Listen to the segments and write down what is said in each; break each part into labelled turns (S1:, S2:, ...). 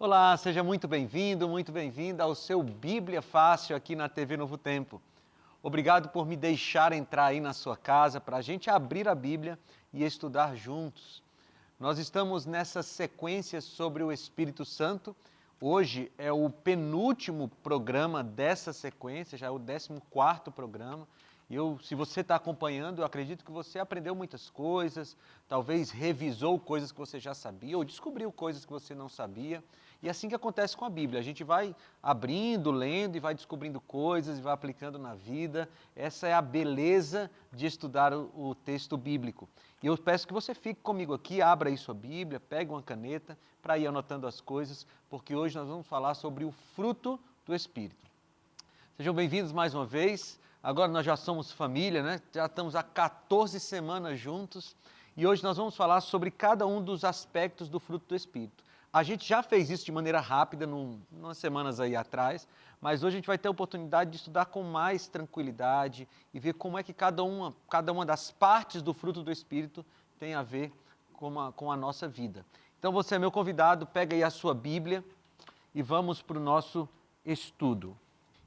S1: Olá, seja muito bem-vindo, muito bem-vinda ao seu Bíblia Fácil aqui na TV Novo Tempo. Obrigado por me deixar entrar aí na sua casa para a gente abrir a Bíblia e estudar juntos. Nós estamos nessa sequência sobre o Espírito Santo. Hoje é o penúltimo programa dessa sequência, já é o 14º programa. Se você está acompanhando, eu acredito que você aprendeu muitas coisas, talvez revisou coisas que você já sabia ou descobriu coisas que você não sabia. E é assim que acontece com a Bíblia, a gente vai abrindo, lendo e vai descobrindo coisas e vai aplicando na vida. Essa é a beleza de estudar o texto bíblico. E eu peço que você fique comigo aqui, abra aí sua Bíblia, pegue uma caneta para ir anotando as coisas, porque hoje nós vamos falar sobre o fruto do Espírito. Sejam bem-vindos mais uma vez. Agora nós já somos família, né? Já estamos há 14 semanas juntos e hoje nós vamos falar sobre cada um dos aspectos do fruto do Espírito. A gente já fez isso de maneira rápida, umas semanas aí atrás, mas hoje a gente vai ter a oportunidade de estudar com mais tranquilidade e ver como é que cada uma das partes do fruto do Espírito tem a ver com a nossa vida. Então você é meu convidado, pega aí a sua Bíblia e vamos para o nosso estudo.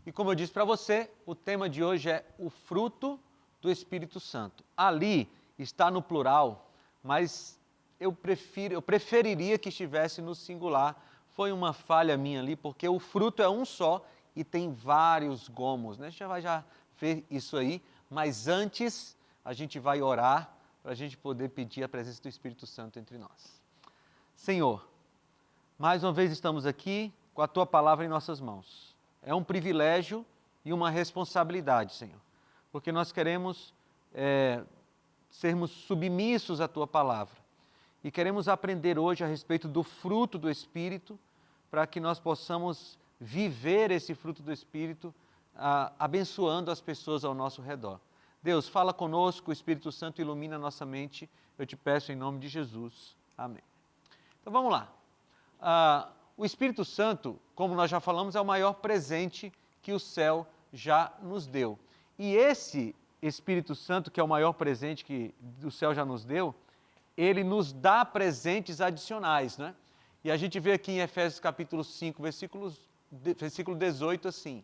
S1: E como eu disse para você, o tema de hoje é o fruto do Espírito Santo. Ali está no plural, mas eu preferiria que estivesse no singular. Foi uma falha minha ali, porque o fruto é um só e tem vários gomos, né? A gente já vai ver isso aí, mas antes a gente vai orar para a gente poder pedir a presença do Espírito Santo entre nós. Senhor, mais uma vez estamos aqui com a Tua palavra em nossas mãos. É um privilégio e uma responsabilidade, Senhor, porque nós queremos sermos submissos à Tua palavra e queremos aprender hoje a respeito do fruto do Espírito para que nós possamos viver esse fruto do Espírito abençoando as pessoas ao nosso redor. Deus, fala conosco, o Espírito Santo ilumina a nossa mente, eu te peço em nome de Jesus. Amém. Então vamos lá. O Espírito Santo, como nós já falamos, é o maior presente que o céu já nos deu. E esse Espírito Santo, que é o maior presente que o céu já nos deu, ele nos dá presentes adicionais, né? E a gente vê aqui em Efésios capítulo 5, versículo 18 assim: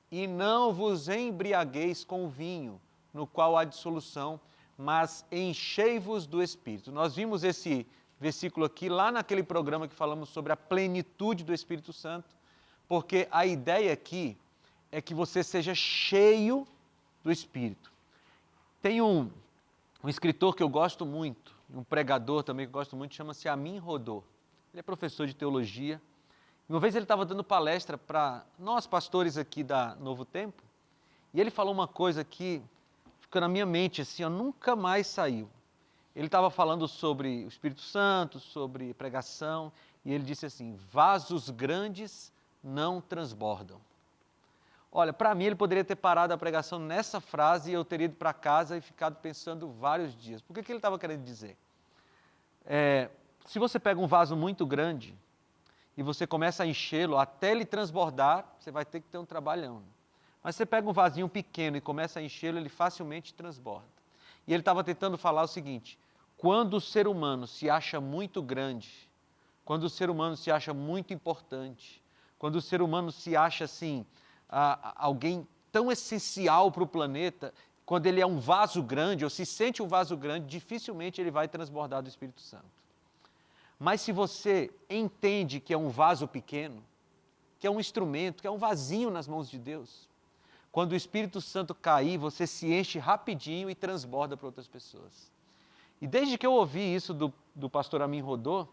S1: E não vos embriagueis com vinho, no qual há dissolução, mas enchei-vos do Espírito. Nós vimos esse versículo aqui, lá naquele programa que falamos sobre a plenitude do Espírito Santo, porque a ideia aqui é que você seja cheio do Espírito. Tem um escritor que eu gosto muito, um pregador também que eu gosto muito, chama-se Amin Rodô. Ele é professor de teologia. Uma vez ele estava dando palestra para nós pastores aqui da Novo Tempo, e ele falou uma coisa que ficou na minha mente assim, nunca mais saiu. Ele estava falando sobre o Espírito Santo, sobre pregação, e ele disse assim: vasos grandes não transbordam. Olha, para mim ele poderia ter parado a pregação nessa frase e eu teria ido para casa e ficado pensando vários dias. Por que ele estava querendo dizer? Se você pega um vaso muito grande e você começa a enchê-lo até ele transbordar, você vai ter que ter um trabalhão. Mas você pega um vasinho pequeno e começa a enchê-lo, ele facilmente transborda. E ele estava tentando falar o seguinte: quando o ser humano se acha muito grande, quando o ser humano se acha muito importante, quando o ser humano se acha assim, alguém tão essencial para o planeta, quando ele é um vaso grande, ou se sente um vaso grande, dificilmente ele vai transbordar do Espírito Santo. Mas se você entende que é um vaso pequeno, que é um instrumento, que é um vasinho nas mãos de Deus, quando o Espírito Santo cair, você se enche rapidinho e transborda para outras pessoas. E desde que eu ouvi isso do pastor Amin Rodô,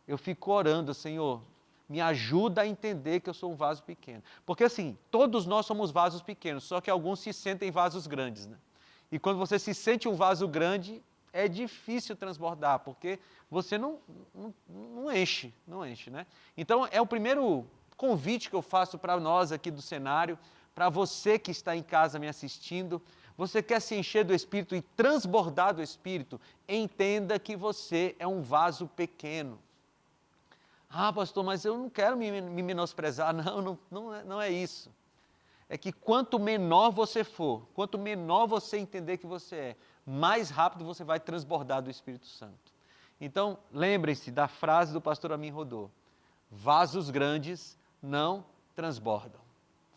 S1: eu fico orando: Senhor, me ajuda a entender que eu sou um vaso pequeno. Porque assim, todos nós somos vasos pequenos, só que alguns se sentem vasos grandes, né? E quando você se sente um vaso grande, é difícil transbordar, porque você não enche, né? Então é o primeiro convite que eu faço para nós aqui do cenário, para você que está em casa me assistindo. Você quer se encher do Espírito e transbordar do Espírito? Entenda que você é um vaso pequeno. Ah, pastor, mas eu não quero me menosprezar. Não é isso. É que quanto menor você for, quanto menor você entender que você é, mais rápido você vai transbordar do Espírito Santo. Então, lembrem-se da frase do pastor Amin Rodô: vasos grandes não transbordam.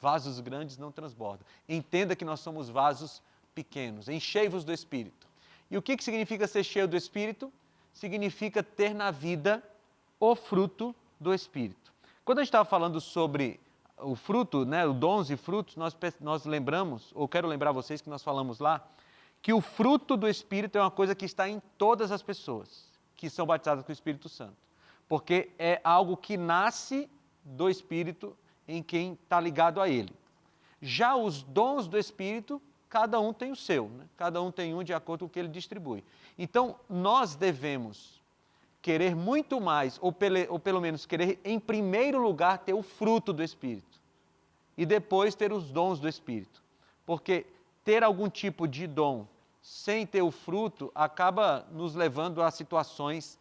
S1: Vasos grandes não transbordam. Entenda que nós somos vasos pequenos. Enchei-vos do Espírito. E o que significa ser cheio do Espírito? Significa ter na vida o fruto do Espírito. Quando a gente estava falando sobre o fruto, né, os dons e frutos, nós lembramos, ou quero lembrar vocês que nós falamos lá, que o fruto do Espírito é uma coisa que está em todas as pessoas que são batizadas com o Espírito Santo. Porque é algo que nasce do Espírito em quem está ligado a Ele. Já os dons do Espírito, cada um tem o seu, né? Cada um tem um de acordo com o que ele distribui. Então, nós devemos querer muito mais, ou pelo menos querer em primeiro lugar ter o fruto do Espírito. E depois ter os dons do Espírito. Porque ter algum tipo de dom sem ter o fruto acaba nos levando a situações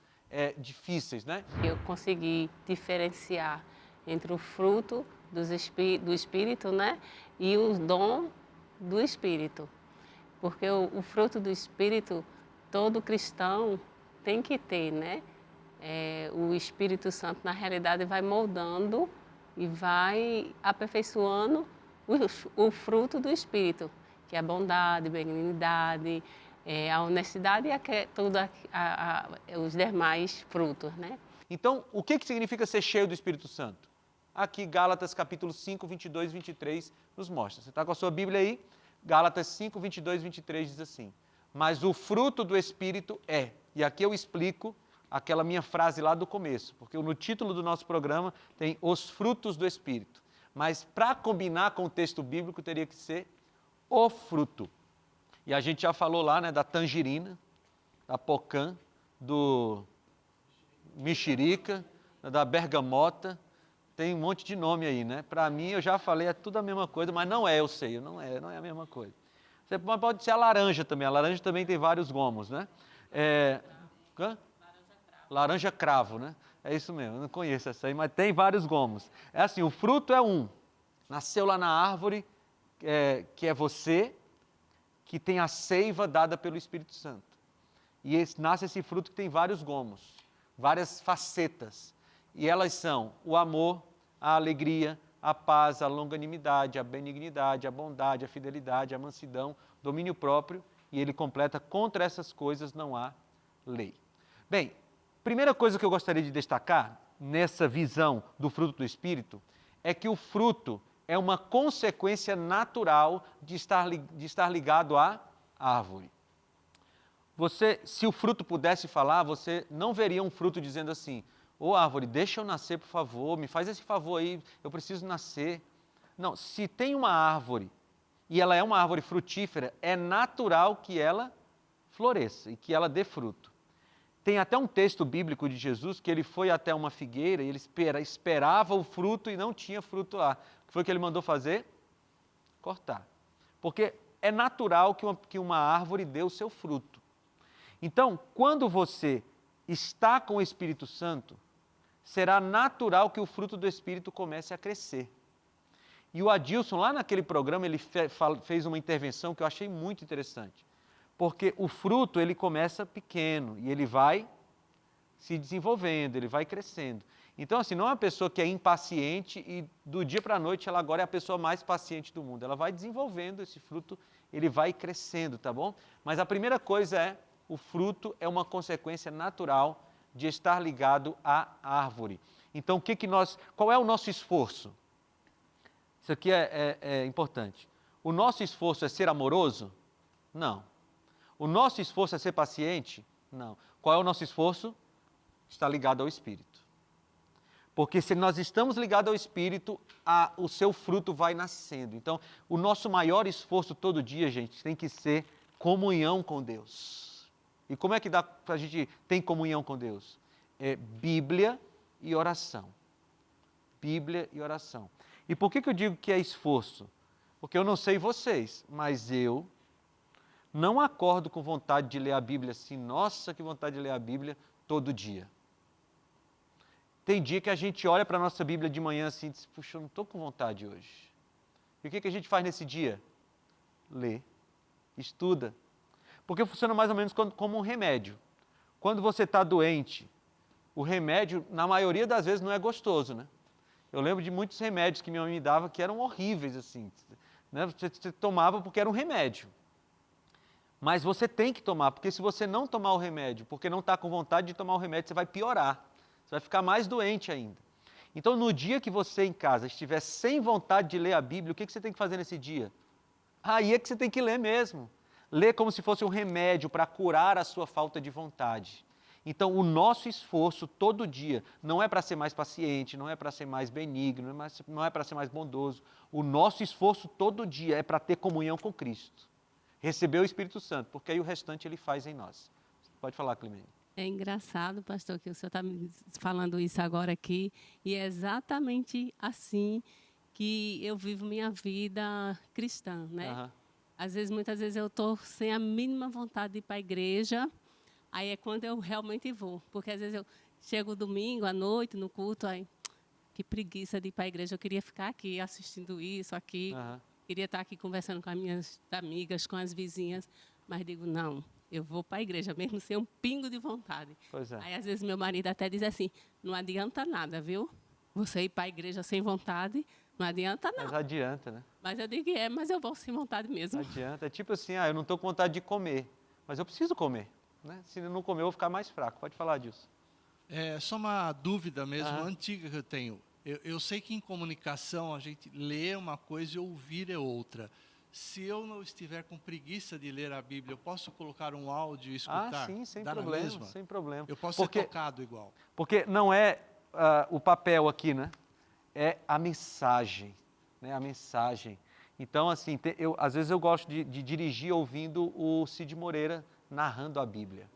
S1: difíceis, né?
S2: Eu consegui diferenciar entre o fruto do Espírito, né, e o dom do Espírito. Porque o fruto do Espírito, todo cristão tem que ter, né? O Espírito Santo, na realidade, vai moldando e vai aperfeiçoando o fruto do Espírito, que é a bondade, a benignidade, a honestidade e os demais frutos, né?
S1: Então, o que significa ser cheio do Espírito Santo? Aqui, Gálatas capítulo 5, 22 e 23 nos mostra. Você está com a sua Bíblia aí? Gálatas 5, 22 e 23 diz assim: mas o fruto do Espírito é, e aqui eu explico aquela minha frase lá do começo, porque no título do nosso programa tem os frutos do Espírito. Mas para combinar com o texto bíblico teria que ser o fruto. E a gente já falou lá, né, da tangerina, da pocã, do mexerica, da bergamota, tem um monte de nome aí, né? Para mim, eu já falei, é tudo a mesma coisa, mas não é, eu sei, não é a mesma coisa. Você pode ser a laranja também, a laranja também tem vários gomos, né? Laranja cravo, né? É isso mesmo, eu não conheço essa aí, mas tem vários gomos. É assim, o fruto é um, nasceu lá na árvore, que é você, que tem a seiva dada pelo Espírito Santo. E nasce esse fruto que tem vários gomos, várias facetas. E elas são o amor, a alegria, a paz, a longanimidade, a benignidade, a bondade, a fidelidade, a mansidão, domínio próprio. E ele completa: contra essas coisas não há lei. Bem, primeira coisa que eu gostaria de destacar nessa visão do fruto do Espírito é que o fruto é uma consequência natural de estar ligado à árvore. Se o fruto pudesse falar, você não veria um fruto dizendo assim: ô árvore, deixa eu nascer, por favor, me faz esse favor aí, eu preciso nascer. Não, se tem uma árvore e ela é uma árvore frutífera, é natural que ela floresça e que ela dê fruto. Tem até um texto bíblico de Jesus que ele foi até uma figueira e ele esperava o fruto e não tinha fruto lá. O que foi que ele mandou fazer? Cortar. Porque é natural que uma árvore dê o seu fruto. Então, quando você está com o Espírito Santo, será natural que o fruto do Espírito comece a crescer. E o Adilson, lá naquele programa, ele fez uma intervenção que eu achei muito interessante. Porque o fruto, ele começa pequeno e ele vai se desenvolvendo, ele vai crescendo. Então, assim, não é uma pessoa que é impaciente e do dia para a noite ela agora é a pessoa mais paciente do mundo. Ela vai desenvolvendo esse fruto, ele vai crescendo, tá bom? Mas a primeira coisa é, o fruto é uma consequência natural de estar ligado à árvore. Então, qual é o nosso esforço? Isso aqui é importante. O nosso esforço é ser amoroso? Não. O nosso esforço é ser paciente? Não. Qual é o nosso esforço? Está ligado ao Espírito. Porque se nós estamos ligados ao Espírito, o seu fruto vai nascendo. Então, o nosso maior esforço todo dia, gente, tem que ser comunhão com Deus. E como é que dá para a gente ter comunhão com Deus? É Bíblia e oração. Bíblia e oração. E por que eu digo que é esforço? Porque eu não sei vocês, mas eu não acordo com vontade de ler a Bíblia assim, nossa, que vontade de ler a Bíblia todo dia. Tem dia que a gente olha para a nossa Bíblia de manhã assim e diz, puxa, eu não estou com vontade hoje. E o que a gente faz nesse dia? Lê, estuda. Porque funciona mais ou menos como um remédio. Quando você está doente, o remédio, na maioria das vezes, não é gostoso, né? Eu lembro de muitos remédios que minha mãe me dava que eram horríveis, assim, né? Você tomava porque era um remédio. Mas você tem que tomar, porque se você não tomar o remédio, porque não está com vontade de tomar o remédio, você vai piorar, você vai ficar mais doente ainda. Então, no dia que você em casa estiver sem vontade de ler a Bíblia, o que você tem que fazer nesse dia? Aí é que você tem que ler mesmo. Ler como se fosse um remédio para curar a sua falta de vontade. Então, o nosso esforço todo dia não é para ser mais paciente, não é para ser mais benigno, não é para ser mais bondoso. O nosso esforço todo dia é para ter comunhão com Cristo. Receber o Espírito Santo, porque aí o restante ele faz em nós. Pode falar, Clemente.
S2: É engraçado, pastor, que o senhor está me falando isso agora aqui, e é exatamente assim que eu vivo minha vida cristã, né?
S1: Uhum.
S2: Às vezes, muitas vezes eu estou sem a mínima vontade de ir para a igreja, aí é quando eu realmente vou, porque às vezes eu chego domingo à noite no culto, aí que preguiça de ir para a igreja, eu queria ficar aqui assistindo isso aqui, queria estar aqui conversando com as minhas amigas, com as vizinhas, mas digo, não, eu vou para a igreja mesmo sem um pingo de vontade.
S1: Pois é.
S2: Aí às vezes meu marido até diz assim, não adianta nada, viu? Você ir para a igreja sem vontade, não adianta não.
S1: Mas adianta, né?
S2: Mas eu digo, mas eu vou sem vontade mesmo.
S1: Adianta. É tipo assim, eu não estou com vontade de comer, mas eu preciso comer. Né? Se eu não comer, eu vou ficar mais fraco. Pode falar disso.
S3: É só uma dúvida mesmo, antiga que eu tenho. Eu sei que em comunicação a gente lê uma coisa e ouvir é outra. Se eu não estiver com preguiça de ler a Bíblia, eu posso colocar um áudio e escutar?
S1: Sim, sem
S3: Dá
S1: problema,
S3: na mesma?
S1: sem problema.
S3: Eu posso ser tocado igual.
S1: Porque não é o papel aqui, né? É a mensagem, né? A mensagem. Então, assim, às vezes eu gosto de dirigir ouvindo o Cid Moreira narrando a Bíblia.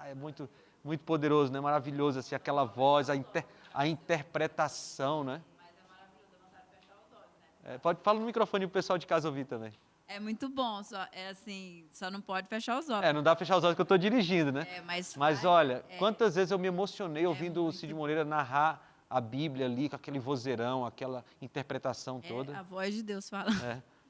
S1: É muito, muito poderoso, né? Maravilhoso, assim, aquela voz, a interpretação, né?
S4: Mas é maravilhoso, dá vontade de fechar os olhos, né?
S1: Pode falar no microfone para o pessoal de casa ouvir também.
S4: É muito bom, só não pode fechar os olhos.
S1: Não dá para fechar os olhos que eu estou dirigindo, né? Mas olha, quantas vezes eu me emocionei ouvindo o Cid Moreira narrar a Bíblia ali, com aquele vozeirão, aquela interpretação toda.
S4: A voz de Deus fala.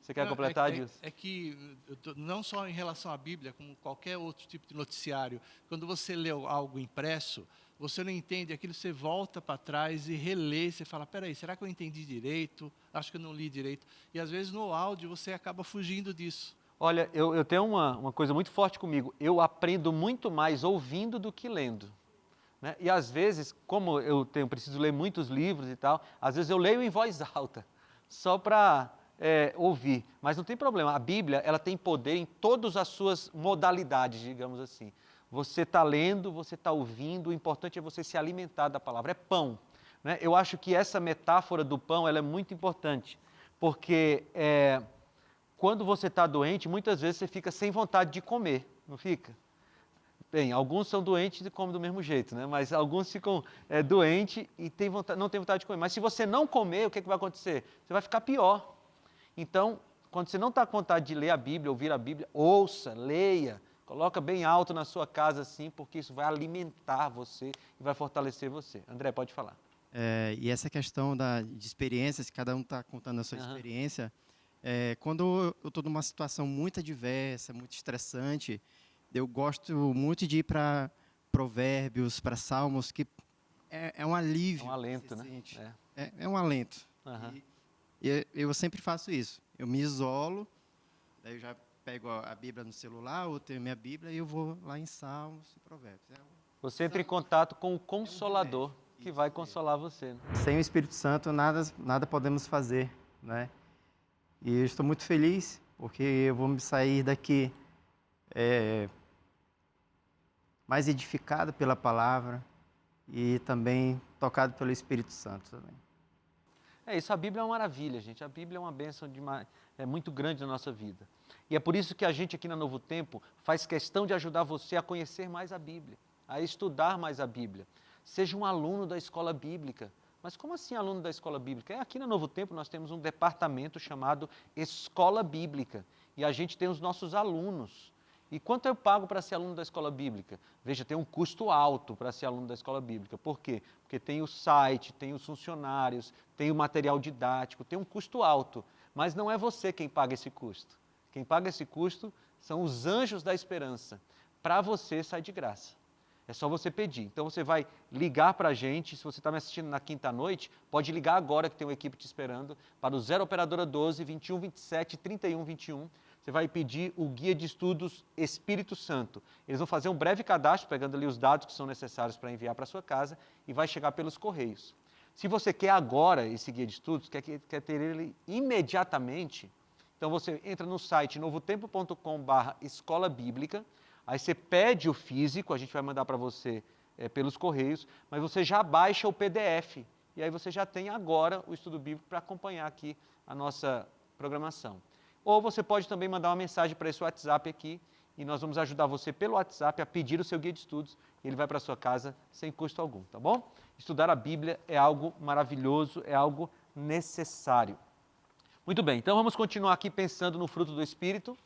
S1: Você quer completar disso?
S3: É que, não só em relação à Bíblia, como qualquer outro tipo de noticiário, quando você lê algo impresso, você não entende aquilo, você volta para trás e relê, você fala, peraí, será que eu entendi direito? Acho que eu não li direito. E às vezes no áudio você acaba fugindo disso.
S1: Olha, eu tenho uma coisa muito forte comigo, eu aprendo muito mais ouvindo do que lendo. Né? E às vezes, como eu preciso ler muitos livros e tal, às vezes eu leio em voz alta, só para ouvir. Mas não tem problema, a Bíblia ela tem poder em todas as suas modalidades, digamos assim. Você está lendo, você está ouvindo, o importante é você se alimentar da palavra, é pão. Né? Eu acho que essa metáfora do pão ela é muito importante, porque quando você está doente, muitas vezes você fica sem vontade de comer, não fica? Bem, alguns são doentes e comem do mesmo jeito, né? Mas alguns ficam doentes e não tem vontade de comer. Mas se você não comer, o que vai acontecer? Você vai ficar pior. Então, quando você não está com vontade de ler a Bíblia, ouvir a Bíblia, ouça, leia, coloca bem alto na sua casa assim, porque isso vai alimentar você e vai fortalecer você. André, pode falar.
S5: E essa questão de experiências, cada um está contando a sua experiência, quando eu estou numa situação muito adversa, muito estressante, eu gosto muito de ir para Provérbios, para Salmos, que é um alívio.
S1: É um alento, né?
S5: É um alento. E eu sempre faço isso. Eu me isolo, daí eu já pego a Bíblia no celular, ou tenho minha Bíblia, e eu vou lá em Salmos e Provérbios.
S1: Você entra em contato com o Consolador, que vai consolar você. Né?
S5: Sem o Espírito Santo, nada podemos fazer, né? E eu estou muito feliz, porque eu vou me sair daqui mais edificado pela palavra e também tocado pelo Espírito Santo também.
S1: Isso, a Bíblia é uma maravilha, gente. A Bíblia é uma bênção muito grande na nossa vida. E é por isso que a gente aqui na Novo Tempo faz questão de ajudar você a conhecer mais a Bíblia, a estudar mais a Bíblia. Seja um aluno da escola bíblica. Mas como assim aluno da escola bíblica? Aqui na Novo Tempo nós temos um departamento chamado Escola Bíblica. E a gente tem os nossos alunos. E quanto eu pago para ser aluno da escola bíblica? Veja, tem um custo alto para ser aluno da escola bíblica. Por quê? Porque tem o site, tem os funcionários, tem o material didático, tem um custo alto. Mas não é você quem paga esse custo. Quem paga esse custo são os anjos da esperança. Para você sai de graça. É só você pedir. Então você vai ligar para a gente, se você está me assistindo na quinta-noite, pode ligar agora que tem uma equipe te esperando, para o 0 Operadora 12 21 27 31 21. Você vai pedir o Guia de Estudos Espírito Santo. Eles vão fazer um breve cadastro, pegando ali os dados que são necessários para enviar para sua casa, e vai chegar pelos correios. Se você quer agora esse Guia de Estudos, quer ter ele imediatamente, então você entra no site novotempo.com/escola bíblica, aí você pede o físico, a gente vai mandar para você pelos correios, mas você já baixa o PDF, e aí você já tem agora o estudo bíblico para acompanhar aqui a nossa programação. Ou você pode também mandar uma mensagem para esse WhatsApp aqui, e nós vamos ajudar você pelo WhatsApp a pedir o seu guia de estudos, e ele vai para a sua casa sem custo algum, tá bom? Estudar a Bíblia é algo maravilhoso, é algo necessário. Muito bem, então vamos continuar aqui pensando no fruto do Espírito.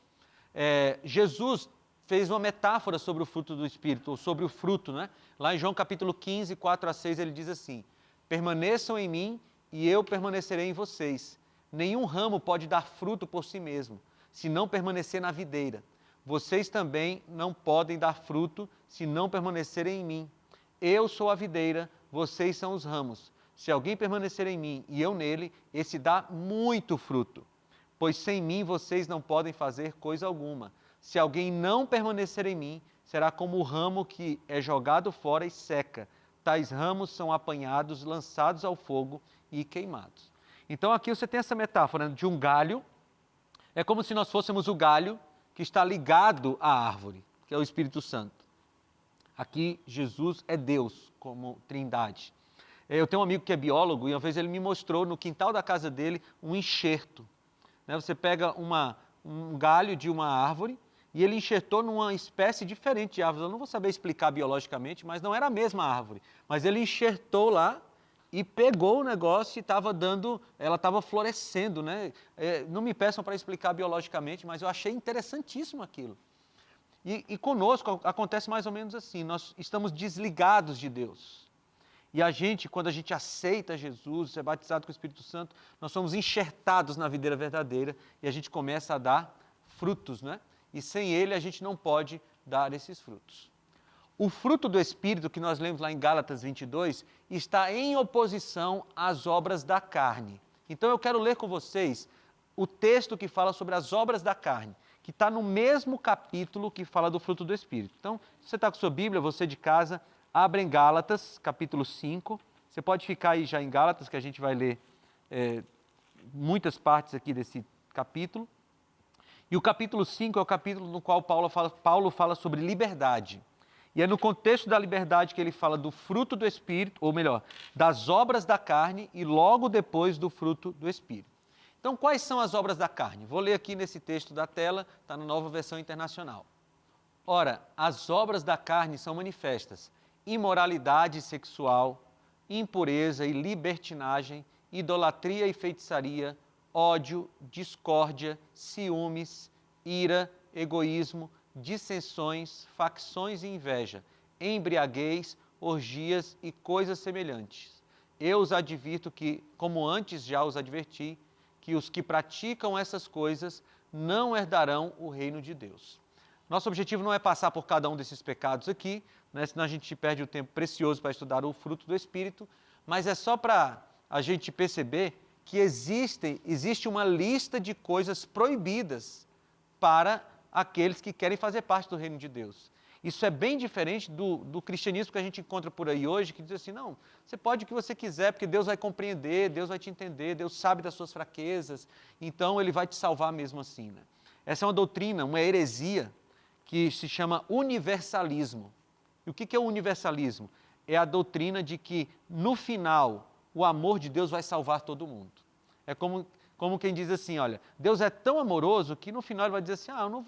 S1: Jesus fez uma metáfora sobre o fruto do Espírito, ou sobre o fruto, né? Lá em João capítulo 15, 4-6, ele diz assim: permaneçam em mim e eu permanecerei em vocês. Nenhum ramo pode dar fruto por si mesmo, se não permanecer na videira. Vocês também não podem dar fruto se não permanecerem em mim. Eu sou a videira, vocês são os ramos. Se alguém permanecer em mim e eu nele, esse dá muito fruto. Pois sem mim vocês não podem fazer coisa alguma. Se alguém não permanecer em mim, será como o ramo que é jogado fora e seca. Tais ramos são apanhados, lançados ao fogo e queimados. Então aqui você tem essa metáfora de um galho. É como se nós fôssemos o galho que está ligado à árvore, que é o Espírito Santo. Aqui Jesus é Deus como trindade. Eu tenho um amigo que é biólogo e uma vez ele me mostrou no quintal da casa dele um enxerto. Você pega um galho de uma árvore e ele enxertou numa espécie diferente de árvore. Eu não vou saber explicar biologicamente, mas não era a mesma árvore. Mas ele enxertou lá e pegou o negócio e ela estava florescendo, né? Não me peçam para explicar biologicamente, mas eu achei interessantíssimo aquilo. E conosco acontece mais ou menos assim, nós estamos desligados de Deus. E a gente, quando a gente aceita Jesus, é batizado com o Espírito Santo, nós somos enxertados na videira verdadeira e a gente começa a dar frutos, né? E sem ele a gente não pode dar esses frutos. O fruto do Espírito, que nós lemos lá em Gálatas 22, está em oposição às obras da carne. Então eu quero ler com vocês o texto que fala sobre as obras da carne, que está no mesmo capítulo que fala do fruto do Espírito. Então, se você está com sua Bíblia, você de casa, abre em Gálatas, capítulo 5. Você pode ficar aí já em Gálatas, que a gente vai ler muitas partes aqui desse capítulo. E o capítulo 5 é o capítulo no qual Paulo fala sobre liberdade. E é no contexto da liberdade que ele fala do fruto do Espírito, ou melhor, das obras da carne e logo depois do fruto do Espírito. Então, quais são as obras da carne? Vou ler aqui nesse texto da tela, está na Nova Versão Internacional. Ora, as obras da carne são manifestas: imoralidade sexual, impureza e libertinagem, idolatria e feitiçaria, ódio, discórdia, ciúmes, ira, egoísmo, dissensões, facções e inveja, embriaguez, orgias e coisas semelhantes. Eu os advirto que, como antes já os adverti, que os que praticam essas coisas não herdarão o reino de Deus. Nosso objetivo não é passar por cada um desses pecados aqui, né, senão a gente perde o tempo precioso para estudar o fruto do Espírito, mas é só para a gente perceber que existe uma lista de coisas proibidas para aqueles que querem fazer parte do reino de Deus. Isso é bem diferente do cristianismo que a gente encontra por aí hoje, que diz assim, não, você pode o que você quiser, porque Deus vai compreender, Deus vai te entender, Deus sabe das suas fraquezas, então Ele vai te salvar mesmo assim. Né? Essa é uma doutrina, uma heresia, que se chama universalismo. E o que é o universalismo? É a doutrina de que, no final, o amor de Deus vai salvar todo mundo. É como quem diz assim, olha, Deus é tão amoroso que no final Ele vai dizer assim, eu não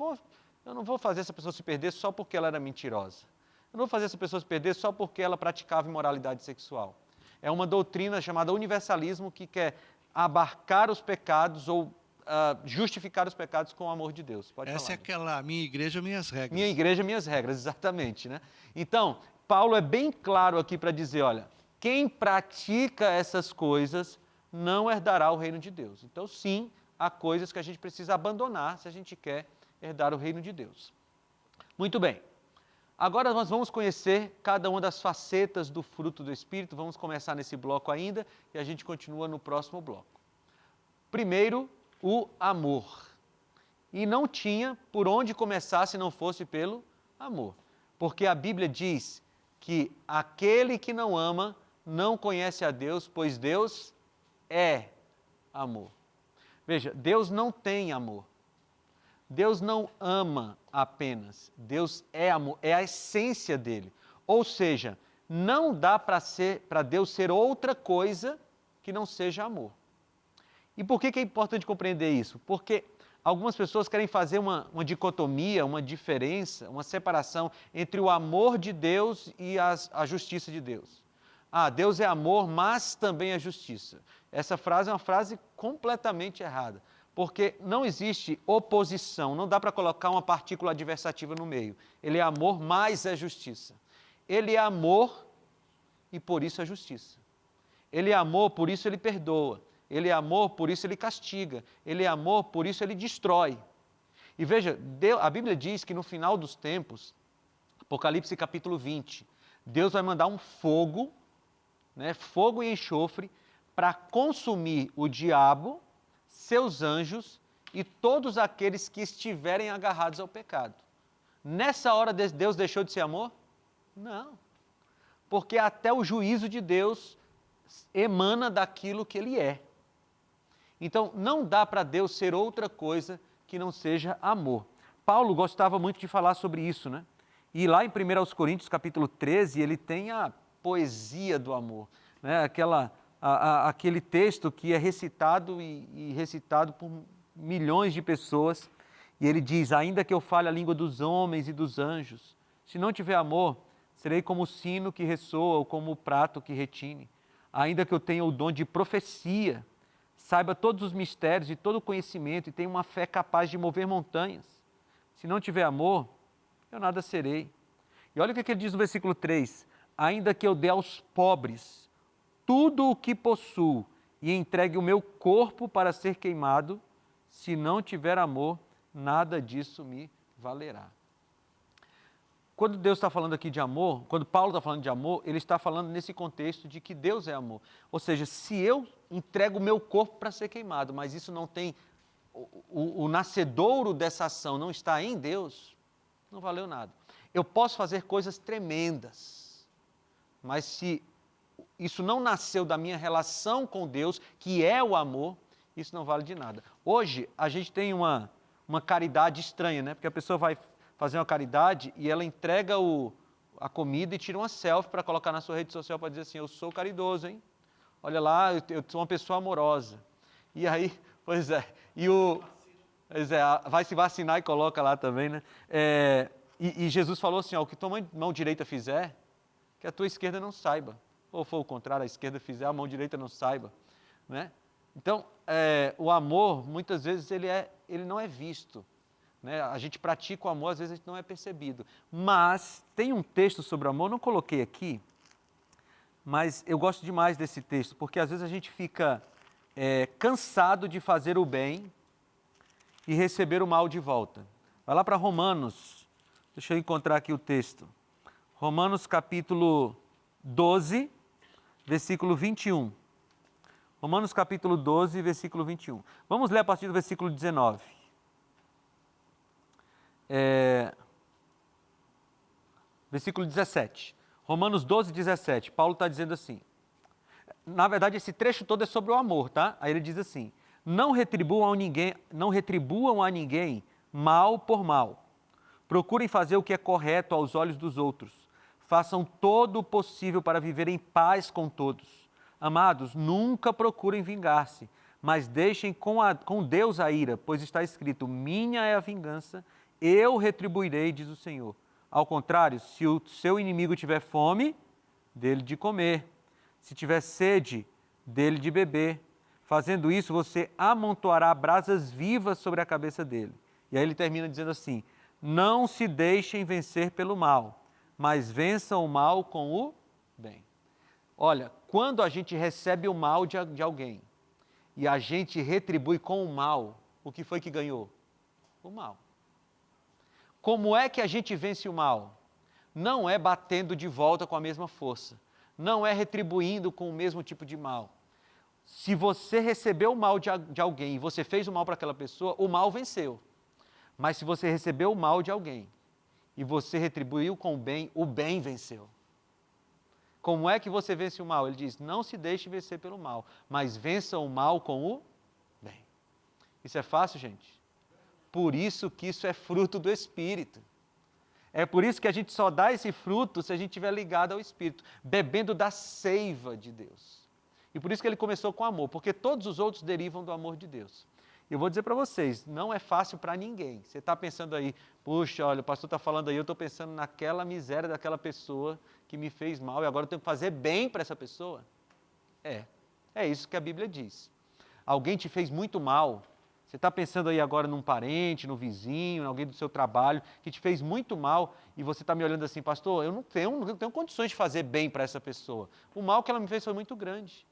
S1: vou fazer essa pessoa se perder só porque ela era mentirosa. Eu não vou fazer essa pessoa se perder só porque ela praticava imoralidade sexual. É uma doutrina chamada universalismo que quer abarcar os pecados ou justificar os pecados com o amor de Deus. Pode
S3: Essa
S1: falar,
S3: é aquela minha igreja, minhas regras.
S1: Minha igreja, minhas regras, exatamente. Né? Então, Paulo é bem claro aqui para dizer, olha, quem pratica essas coisas não herdará o reino de Deus. Então, sim, há coisas que a gente precisa abandonar se a gente quer herdar o reino de Deus. Muito bem. Agora nós vamos conhecer cada uma das facetas do fruto do Espírito. Vamos começar nesse bloco ainda e a gente continua no próximo bloco. Primeiro, o amor. E não tinha por onde começar se não fosse pelo amor. Porque a Bíblia diz que aquele que não ama não conhece a Deus, pois Deus é amor. Veja, Deus não tem amor. Deus não ama apenas. Deus é amor, é a essência dele. Ou seja, não dá para Deus ser outra coisa que não seja amor. E por que é importante compreender isso? Porque algumas pessoas querem fazer uma dicotomia, uma diferença, uma separação entre o amor de Deus e a justiça de Deus. Ah, Deus é amor, mas também é justiça. Essa frase é uma frase completamente errada, porque não existe oposição, não dá para colocar uma partícula adversativa no meio. Ele é amor, mas é justiça. Ele é amor e por isso é justiça. Ele é amor, por isso ele perdoa. Ele é amor, por isso ele castiga. Ele é amor, por isso ele destrói. E veja, a Bíblia diz que no final dos tempos, Apocalipse capítulo 20, Deus vai mandar um fogo, fogo e enxofre, para consumir o diabo, seus anjos e todos aqueles que estiverem agarrados ao pecado. Nessa hora Deus deixou de ser amor? Não. Porque até o juízo de Deus emana daquilo que ele é. Então, não dá para Deus ser outra coisa que não seja amor. Paulo gostava muito de falar sobre isso, né? E lá em 1 Coríntios, capítulo 13, ele tem a poesia do amor, né? Aquele texto que é recitado e recitado por milhões de pessoas. E ele diz, ainda que eu fale a língua dos homens e dos anjos, se não tiver amor, serei como o sino que ressoa ou como o prato que retine. Ainda que eu tenha o dom de profecia, saiba todos os mistérios e todo o conhecimento e tenha uma fé capaz de mover montanhas. Se não tiver amor, eu nada serei. E olha o que ele diz no versículo 3. Ainda que eu dê aos pobres tudo o que possuo e entregue o meu corpo para ser queimado, se não tiver amor, nada disso me valerá. Quando Deus está falando aqui de amor, quando Paulo está falando de amor, ele está falando nesse contexto de que Deus é amor. Ou seja, se eu entrego o meu corpo para ser queimado, mas isso não tem, o nascedouro dessa ação não está em Deus, não valeu nada. Eu posso fazer coisas tremendas, mas se isso não nasceu da minha relação com Deus, que é o amor, isso não vale de nada. Hoje, a gente tem uma caridade estranha, né? Porque a pessoa vai fazer uma caridade e ela entrega a comida e tira uma selfie para colocar na sua rede social para dizer assim, eu sou caridoso, hein? Olha lá, eu sou uma pessoa amorosa. E aí, pois é, vai se vacinar e coloca lá também, né? E Jesus falou assim, ó, o que tua mão direita fizer, que a tua esquerda não saiba. Ou for o contrário, a esquerda fizer, a mão direita não saiba, né? Então, o amor, muitas vezes, ele não é visto. Né? A gente pratica o amor, às vezes a gente não é percebido. Mas tem um texto sobre o amor, não coloquei aqui, mas eu gosto demais desse texto, porque às vezes a gente fica cansado de fazer o bem e receber o mal de volta. Vai lá para Romanos, deixa eu encontrar aqui o texto. Romanos capítulo 12, versículo 21. Romanos capítulo 12, versículo 21. Vamos ler a partir do versículo 19. Versículo 17. Romanos 12, 17. Paulo está dizendo assim. Na verdade, esse trecho todo é sobre o amor, tá? Aí ele diz assim: não retribuam a ninguém mal por mal. Procurem fazer o que é correto aos olhos dos outros. Façam todo o possível para viver em paz com todos. Amados, nunca procurem vingar-se, mas deixem com Deus a ira, pois está escrito, minha é a vingança, eu retribuirei, diz o Senhor. Ao contrário, se o seu inimigo tiver fome, dele de comer. Se tiver sede, dele de beber. Fazendo isso, você amontoará brasas vivas sobre a cabeça dele. E aí ele termina dizendo assim, não se deixem vencer pelo mal, mas vençam o mal com o bem. Olha, quando a gente recebe o mal de alguém e a gente retribui com o mal, o que foi que ganhou? O mal. Como é que a gente vence o mal? não é batendo de volta com a mesma força, não é retribuindo com o mesmo tipo de mal. Se você recebeu o mal de alguém e você fez o mal para aquela pessoa, o mal venceu. Mas se você recebeu o mal de alguém e você retribuiu com o bem venceu. Como é que você vence o mal? Ele diz, não se deixe vencer pelo mal, mas vença o mal com o bem. Isso é fácil, gente? Por isso que isso é fruto do Espírito. É por isso que a gente só dá esse fruto se a gente estiver ligado ao Espírito, bebendo da seiva de Deus. E por isso que ele começou com amor, porque todos os outros derivam do amor de Deus. Eu vou dizer para vocês, não é fácil para ninguém. Você está pensando aí, puxa, olha, o pastor está falando aí, eu estou pensando naquela miséria daquela pessoa que me fez mal e agora eu tenho que fazer bem para essa pessoa? É isso que a Bíblia diz. Alguém te fez muito mal, você está pensando aí agora num parente, no vizinho, em alguém do seu trabalho que te fez muito mal e você está me olhando assim, pastor, eu não tenho condições de fazer bem para essa pessoa. O mal que ela me fez foi muito grande.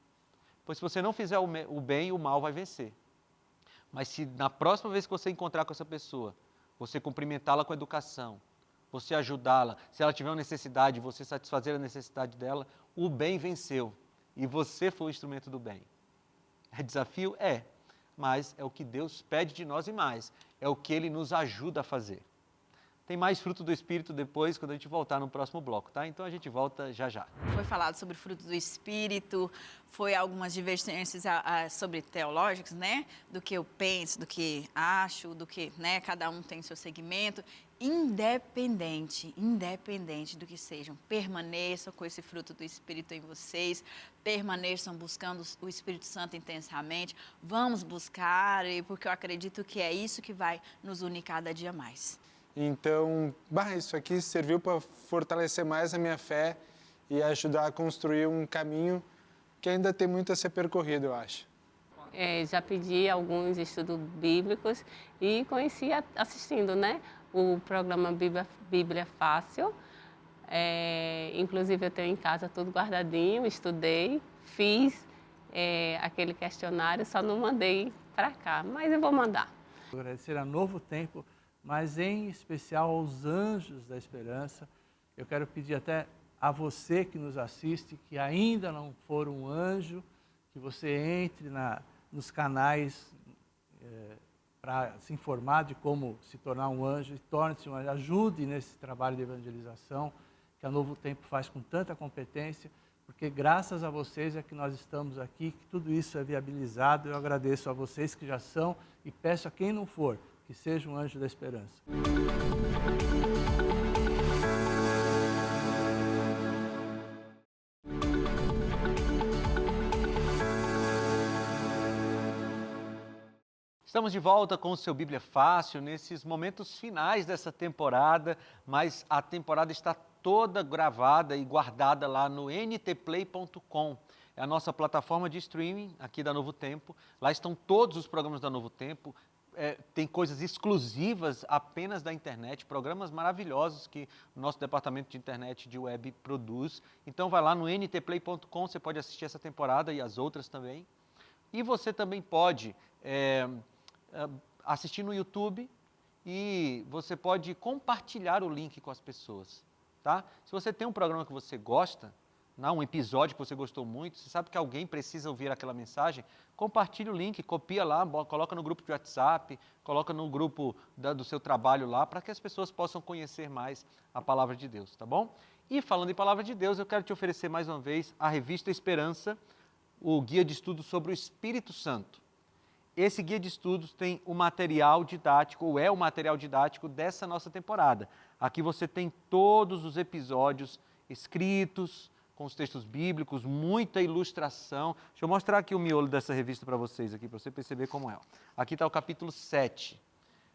S1: Pois se você não fizer o bem, o mal vai vencer. Mas se na próxima vez que você encontrar com essa pessoa, você cumprimentá-la com educação, você ajudá-la, se ela tiver uma necessidade, você satisfazer a necessidade dela, o bem venceu. E você foi o instrumento do bem. É desafio? É. Mas é o que Deus pede de nós e mais. É o que Ele nos ajuda a fazer. Tem mais fruto do Espírito depois, quando a gente voltar no próximo bloco, tá? Então a gente volta já já.
S4: Foi falado sobre o fruto do Espírito, foi algumas divergências sobre teológicas, né? Do que eu penso, do que acho, do que, né? Cada um tem seu segmento. Independente do que sejam, permaneçam com esse fruto do Espírito em vocês, permaneçam buscando o Espírito Santo intensamente. Vamos buscar, porque eu acredito que é isso que vai nos unir cada dia mais.
S6: Então, isso aqui serviu para fortalecer mais a minha fé e ajudar a construir um caminho que ainda tem muito a ser percorrido, eu acho.
S2: Já pedi alguns estudos bíblicos e conheci assistindo, né, o programa Bíblia Fácil. Inclusive eu tenho em casa tudo guardadinho, estudei, fiz aquele questionário, só não mandei para cá, mas eu vou mandar.
S3: Agradecer a Novo Tempo, mas em especial aos anjos da esperança. Eu quero pedir até a você que nos assiste, que ainda não for um anjo, que você entre nos canais para se informar de como se tornar um anjo e torne-se um anjo. Ajude nesse trabalho de evangelização que a Novo Tempo faz com tanta competência, porque graças a vocês é que nós estamos aqui, que tudo isso é viabilizado. Eu agradeço a vocês que já são e peço a quem não for, que seja um anjo da esperança.
S1: Estamos de volta com o seu Bíblia Fácil, nesses momentos finais dessa temporada, mas a temporada está toda gravada e guardada lá no ntplay.com. É a nossa plataforma de streaming aqui da Novo Tempo. Lá estão todos os programas da Novo Tempo. Tem coisas exclusivas apenas da internet, programas maravilhosos que o nosso departamento de internet de web produz. Então vai lá no ntplay.com, você pode assistir essa temporada e as outras também. E você também pode assistir no YouTube e você pode compartilhar o link com as pessoas, tá? Se você tem um programa que você gosta, um episódio que você gostou muito, você sabe que alguém precisa ouvir aquela mensagem, compartilhe o link, copia lá, coloca no grupo de WhatsApp, coloca no grupo do seu trabalho lá, para que as pessoas possam conhecer mais a Palavra de Deus, tá bom? E falando em Palavra de Deus, eu quero te oferecer mais uma vez a revista Esperança, o guia de estudos sobre o Espírito Santo. Esse guia de estudos tem o material didático, ou é o material didático dessa nossa temporada. Aqui você tem todos os episódios escritos, com os textos bíblicos, muita ilustração. Deixa eu mostrar aqui o miolo dessa revista para vocês, aqui, para você perceber como é. Aqui está o capítulo 7.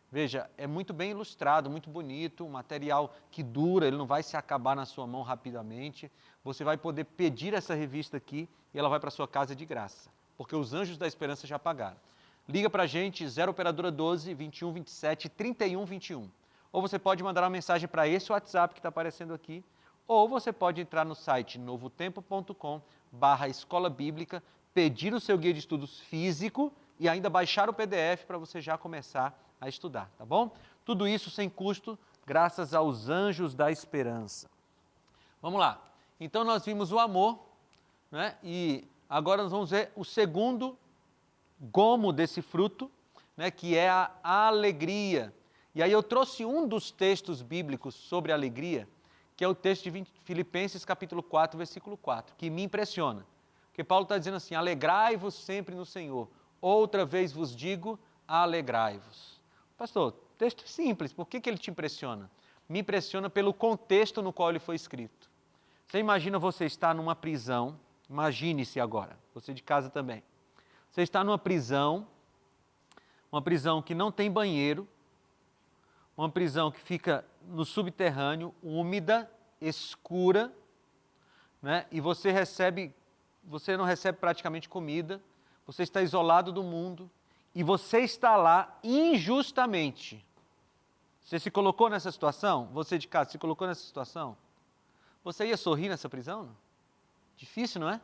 S1: Veja, é muito bem ilustrado, muito bonito, um material que dura, ele não vai se acabar na sua mão rapidamente. Você vai poder pedir essa revista aqui e ela vai para a sua casa de graça, porque os anjos da esperança já pagaram. Liga para a gente, 0 operadora 12 21 27 31 21. Ou você pode mandar uma mensagem para esse WhatsApp que está aparecendo aqui, ou você pode entrar no site novotempo.com/escola bíblica, pedir o seu guia de estudos físico e ainda baixar o PDF para você já começar a estudar, tá bom? Tudo isso sem custo, graças aos anjos da esperança. Vamos lá. Então nós vimos o amor, né? E agora nós vamos ver o segundo gomo desse fruto, né? Que é a alegria. E aí eu trouxe um dos textos bíblicos sobre alegria, que é o texto de Filipenses capítulo 4, versículo 4, que me impressiona. Porque Paulo está dizendo assim, alegrai-vos sempre no Senhor. Outra vez vos digo, alegrai-vos. Pastor, texto simples, por que ele te impressiona? Me impressiona pelo contexto no qual ele foi escrito. Você imagina você estar numa prisão, imagine-se agora, você de casa também. Você está numa prisão que não tem banheiro, uma prisão que fica no subterrâneo, úmida, escura, né? E você não recebe praticamente comida, você está isolado do mundo e você está lá injustamente. Você se colocou nessa situação? Você de casa se colocou nessa situação? Você ia sorrir nessa prisão? Não? Difícil, não é?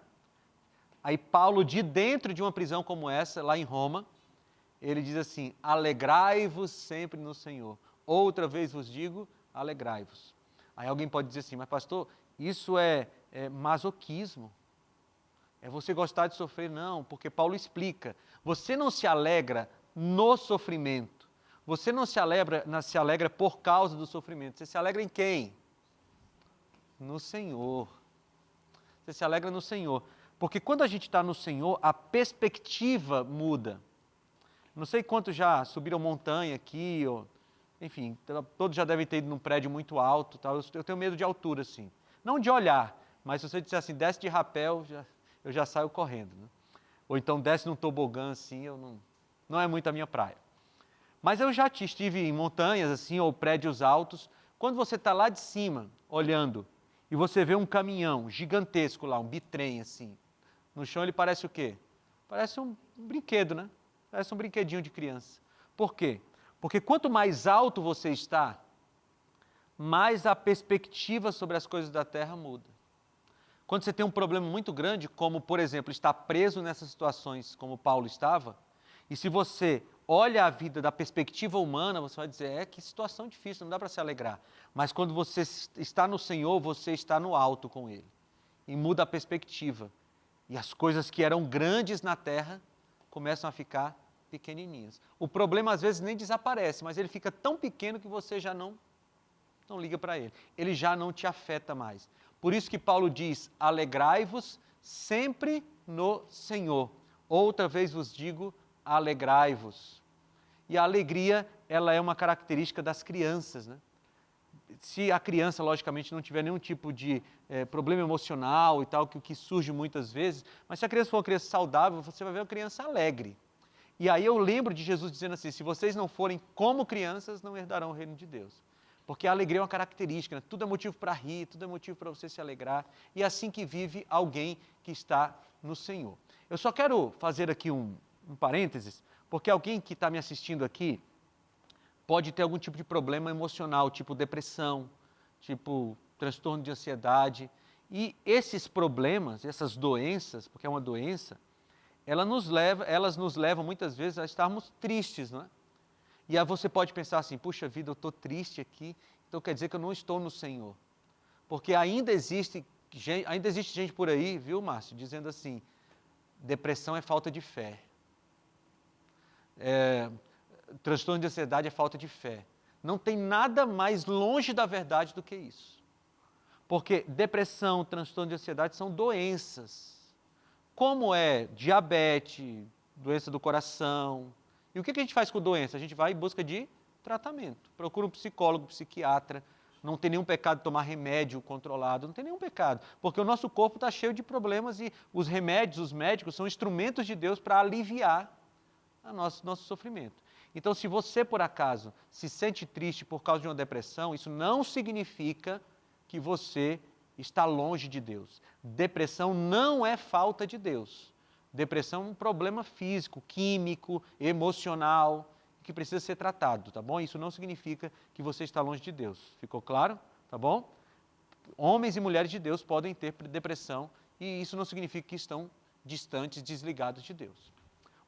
S1: Aí Paulo, de dentro de uma prisão como essa, lá em Roma, ele diz assim, alegrai-vos sempre no Senhor. Outra vez vos digo, alegrai-vos. Aí alguém pode dizer assim, mas pastor, isso é masoquismo. É você gostar de sofrer? Não, porque Paulo explica. Você não se alegra no sofrimento. Você não se alegra por causa do sofrimento. Você se alegra em quem? No Senhor. Você se alegra no Senhor. Porque quando a gente está no Senhor, a perspectiva muda. Não sei quantos já subiram montanha aqui, ou, enfim, todos já devem ter ido num prédio muito alto. Tal. Eu tenho medo de altura, assim. Não de olhar, mas se você disser assim, desce de rapel, eu já saio correndo. Né? Ou então desce num tobogã, assim, não é muito a minha praia. Mas eu já estive em montanhas, assim, ou prédios altos. Quando você está lá de cima, olhando, e você vê um caminhão gigantesco lá, um bitrem, assim. No chão ele parece o quê? Parece um brinquedo, né? Parece um brinquedinho de criança. Por quê? Porque quanto mais alto você está, mais a perspectiva sobre as coisas da terra muda. Quando você tem um problema muito grande, como, por exemplo, estar preso nessas situações como Paulo estava, e se você olha a vida da perspectiva humana, você vai dizer, que situação difícil, não dá para se alegrar. Mas quando você está no Senhor, você está no alto com Ele. E muda a perspectiva. E as coisas que eram grandes na terra começam a ficar pequenininhas. O problema às vezes nem desaparece, mas ele fica tão pequeno que você já não liga para ele. Ele já não te afeta mais. Por isso que Paulo diz, alegrai-vos sempre no Senhor. Outra vez vos digo, alegrai-vos. E a alegria, ela é uma característica das crianças, né? Se a criança, logicamente, não tiver nenhum tipo de problema emocional e tal, que surge muitas vezes, mas se a criança for uma criança saudável, você vai ver uma criança alegre. E aí eu lembro de Jesus dizendo assim, se vocês não forem como crianças, não herdarão o reino de Deus. Porque a alegria é uma característica, né? Tudo é motivo para rir, tudo é motivo para você se alegrar. E é assim que vive alguém que está no Senhor. Eu só quero fazer aqui um parênteses, porque alguém que está me assistindo aqui pode ter algum tipo de problema emocional, tipo depressão, tipo transtorno de ansiedade. E esses problemas, essas doenças, porque é uma doença, elas nos levam muitas vezes a estarmos tristes, não é? E aí você pode pensar assim, puxa vida, eu estou triste aqui, então quer dizer que eu não estou no Senhor. Porque ainda existe gente por aí, viu, Márcio, dizendo assim, depressão é falta de fé. Transtorno de ansiedade é falta de fé. Não tem nada mais longe da verdade do que isso. Porque depressão, transtorno de ansiedade são doenças. Como é diabetes, doença do coração. E o que a gente faz com doença? A gente vai em busca de tratamento. Procura um psicólogo, psiquiatra. Não tem nenhum pecado tomar remédio controlado, não tem nenhum pecado. Porque o nosso corpo está cheio de problemas e os remédios, os médicos, são instrumentos de Deus para aliviar nosso sofrimento. Então, se você, por acaso, se sente triste por causa de uma depressão, isso não significa que você está longe de Deus. Depressão não é falta de Deus. Depressão é um problema físico, químico, emocional, que precisa ser tratado, tá bom? Isso não significa que você está longe de Deus. Ficou claro? Tá bom? Homens e mulheres de Deus podem ter depressão e isso não significa que estão distantes, desligados de Deus.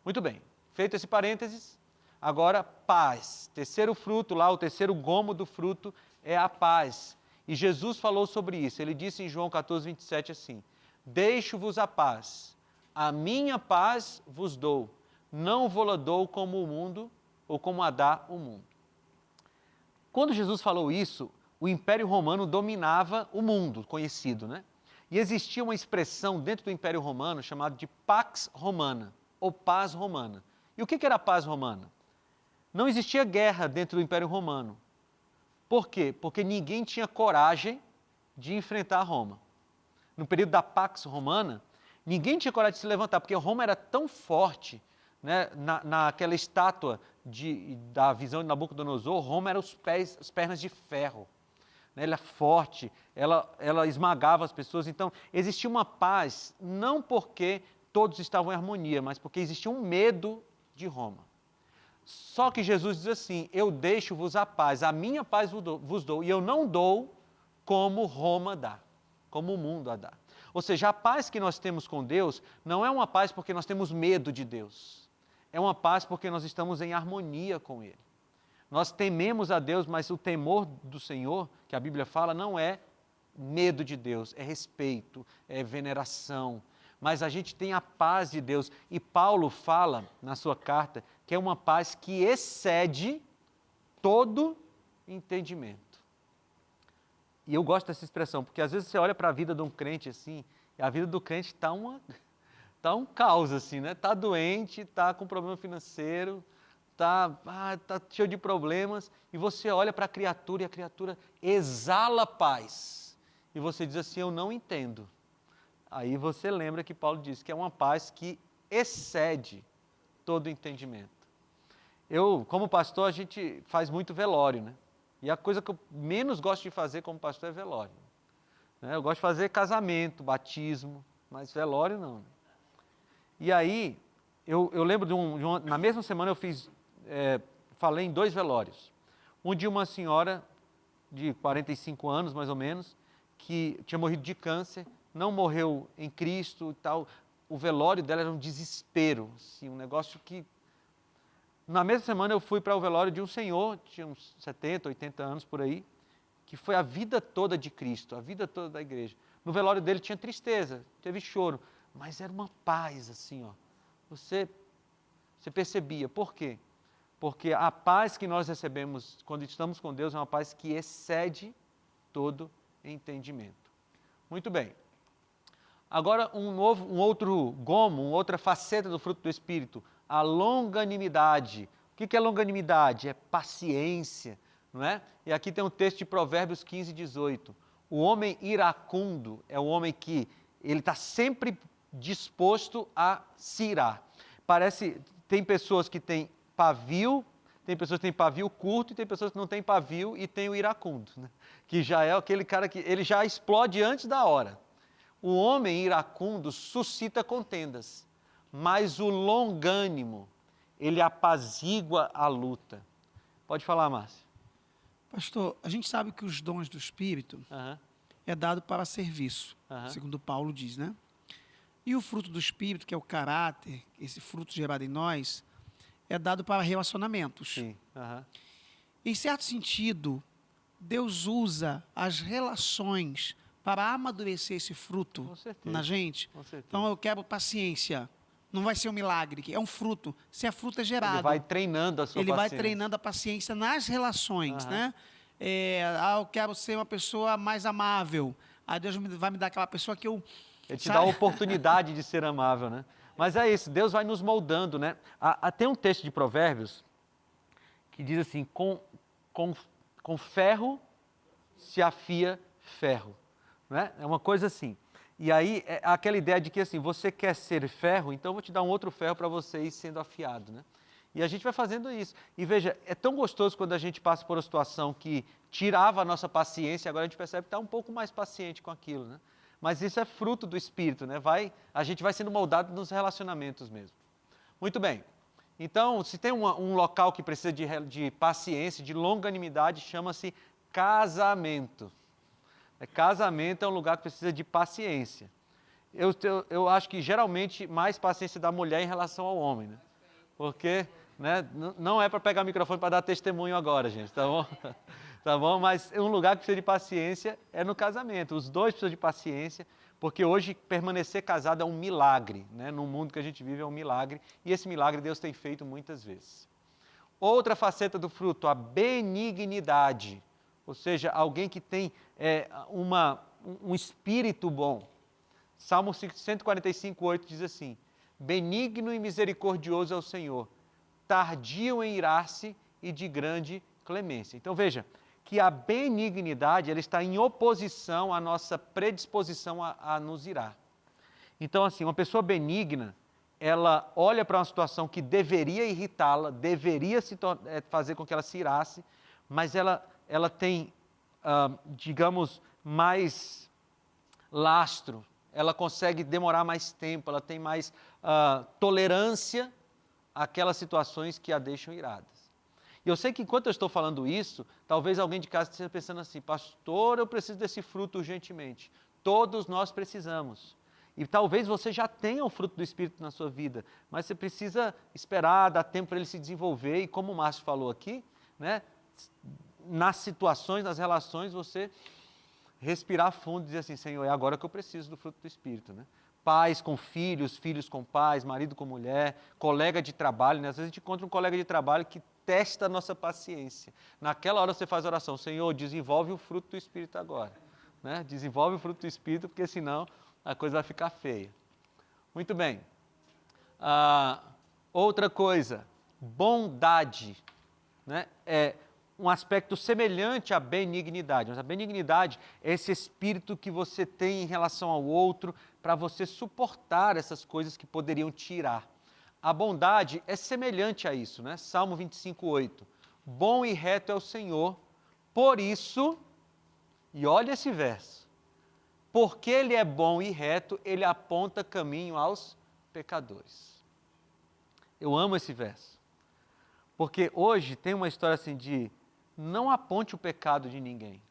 S1: Muito bem. Feito esse parênteses, agora paz. Terceiro fruto lá, o terceiro gomo do fruto é a paz. E Jesus falou sobre isso. Ele disse em João 14, 27 assim: deixo-vos a paz, a minha paz vos dou, não vou-la dou como o mundo, ou como a dá o mundo. Quando Jesus falou isso, o Império Romano dominava o mundo conhecido, né? E existia uma expressão dentro do Império Romano chamada de Pax Romana, ou paz romana. E o que era a paz romana? Não existia guerra dentro do Império Romano. Por quê? Porque ninguém tinha coragem de enfrentar Roma. No período da Pax Romana, ninguém tinha coragem de se levantar, porque Roma era tão forte, né? Naquela estátua da visão de Nabucodonosor, Roma era as pernas de ferro. Ela é forte, ela esmagava as pessoas. Então, existia uma paz, não porque todos estavam em harmonia, mas porque existia um medo de Roma. Só que Jesus diz assim: eu deixo-vos a paz, a minha paz vos dou, e eu não dou como Roma dá, como o mundo a dá. Ou seja, a paz que nós temos com Deus não é uma paz porque nós temos medo de Deus, é uma paz porque nós estamos em harmonia com Ele. Nós tememos a Deus, mas o temor do Senhor, que a Bíblia fala, não é medo de Deus, é respeito, é veneração. Mas a gente tem a paz de Deus. E Paulo fala na sua carta que é uma paz que excede todo entendimento. E eu gosto dessa expressão, porque às vezes você olha para a vida de um crente assim, e a vida do crente está um caos assim, né? Está doente, está com problema financeiro, tá cheio de problemas, e você olha para a criatura e a criatura exala paz. E você diz assim: eu não entendo. Aí você lembra que Paulo diz que é uma paz que excede todo entendimento. Como pastor, a gente faz muito velório, né? E a coisa que eu menos gosto de fazer como pastor é velório. Eu gosto de fazer casamento, batismo, mas velório não. E aí, eu lembro na mesma semana eu falei em 2 velórios. Um de uma senhora de 45 anos, mais ou menos, que tinha morrido de câncer, não morreu em Cristo e tal. O velório dela era um desespero, assim, um negócio que... Na mesma semana eu fui para o velório de um senhor, tinha uns 70, 80 anos por aí, que foi a vida toda de Cristo, a vida toda da igreja. No velório dele tinha tristeza, teve choro, mas era uma paz assim, ó. Você percebia. Por quê? Porque a paz que nós recebemos quando estamos com Deus é uma paz que excede todo entendimento. Muito bem. Agora um outro gomo, uma outra faceta do fruto do Espírito, a longanimidade. O que é longanimidade? É paciência, não é? E aqui tem um texto de Provérbios 15, 18. O homem iracundo é o homem que ele está sempre disposto a se irar. Tem pessoas que têm pavio, tem pessoas que têm pavio curto e tem pessoas que não têm pavio e têm o iracundo, né? Que já é aquele cara que ele já explode antes da hora. O homem iracundo suscita contendas, mas o longânimo, ele apazigua a luta. Pode falar, Márcio.
S7: Pastor, a gente sabe que os dons do Espírito é dado para serviço, segundo Paulo diz, né? E o fruto do Espírito, que é o caráter, esse fruto gerado em nós, é dado para relacionamentos.
S1: Sim.
S7: Em certo sentido, Deus usa as relações para amadurecer esse fruto na gente.
S1: Com certeza.
S7: Então, eu quero paciência. Não vai ser um milagre, é um fruto. Se é fruto, é gerado.
S1: Ele vai treinando a sua paciência.
S7: Ele vai treinando a paciência nas relações, né? Eu quero ser uma pessoa mais amável. Aí Deus vai me dar aquela pessoa que eu...
S1: Ele te dá a oportunidade de ser amável, né? Mas é isso, Deus vai nos moldando, né? Tem um texto de Provérbios que diz assim: com ferro se afia ferro. Né? É uma coisa assim. E aí, é aquela ideia de que assim, você quer ser ferro, então eu vou te dar um outro ferro para você ir sendo afiado. Né? E a gente vai fazendo isso. E veja, é tão gostoso quando a gente passa por uma situação que tirava a nossa paciência, agora a gente percebe que está um pouco mais paciente com aquilo. Né? Mas isso é fruto do Espírito, né? A gente vai sendo moldado nos relacionamentos mesmo. Muito bem. Então, se tem um local que precisa de paciência, de longanimidade, chama-se casamento. Casamento é um lugar que precisa de paciência. Eu acho que geralmente mais paciência da mulher em relação ao homem, né? Porque, né, não é para pegar o microfone para dar testemunho agora, gente, tá bom? Tá bom? Mas um lugar que precisa de paciência é no casamento. Os dois precisam de paciência, porque hoje permanecer casado é um milagre, né? No mundo que a gente vive é um milagre, e esse milagre Deus tem feito muitas vezes. Outra faceta do fruto, a benignidade, ou seja, alguém que tem um espírito bom. Salmo 145:8 diz assim: benigno e misericordioso é o Senhor, tardio em irar-se e de grande clemência. Então veja, que a benignidade ela está em oposição à nossa predisposição a nos irar. Então assim, uma pessoa benigna, ela olha para uma situação que deveria irritá-la, deveria fazer com que ela se irasse, mas ela tem, digamos, mais lastro, ela consegue demorar mais tempo, ela tem mais tolerância àquelas situações que a deixam iradas. E eu sei que enquanto eu estou falando isso, talvez alguém de casa esteja pensando assim, pastor, eu preciso desse fruto urgentemente. Todos nós precisamos. E talvez você já tenha o fruto do Espírito na sua vida, mas você precisa esperar, dar tempo para ele se desenvolver. E como o Márcio falou aqui, né, nas situações, nas relações, você respirar fundo e dizer assim, Senhor, é agora que eu preciso do fruto do Espírito. Né? Pais com filhos, filhos com pais, marido com mulher, colega de trabalho. Né? Às vezes a gente encontra um colega de trabalho que testa a nossa paciência. Naquela hora você faz a oração, Senhor, desenvolve o fruto do Espírito agora. Né? Desenvolve o fruto do Espírito, porque senão a coisa vai ficar feia. Muito bem. Outra coisa, bondade. Né? É um aspecto semelhante à benignidade. Mas a benignidade é esse espírito que você tem em relação ao outro para você suportar essas coisas que poderiam tirar. A bondade é semelhante a isso, né? Salmo 25:8. Bom e reto é o Senhor, por isso, e olha esse verso, porque Ele é bom e reto, Ele aponta caminho aos pecadores. Eu amo esse verso, porque hoje tem uma história assim de não aponte o pecado de ninguém,